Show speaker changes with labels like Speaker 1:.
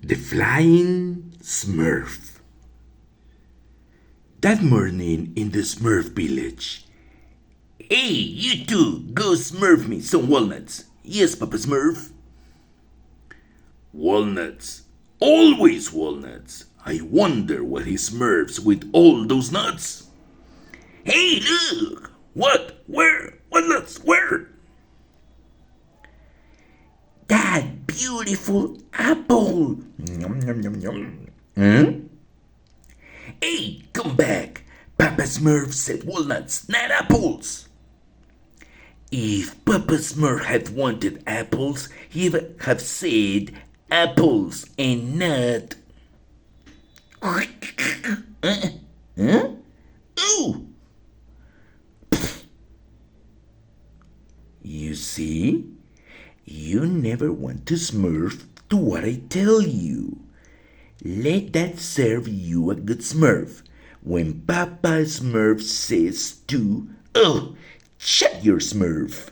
Speaker 1: The Flying Smurf. That morning in the Smurf village. Hey, you two, go smurf me some walnuts. Yes, Papa Smurf. Walnuts. Always walnuts. I wonder what he smurfs with all those nuts. Hey, look! What? Where? What nuts? Where? That beautiful apple. Yum, yum, yum, yum. Huh? Hey, come back. Papa Smurf said walnuts, not apples. If Papa Smurf had wanted apples, he would have said apples and not. Huh? Ooh! You see? You never want to smurf to what I tell you. Let that serve you a good smurf. When Papa Smurf says to, oh, shut your smurf.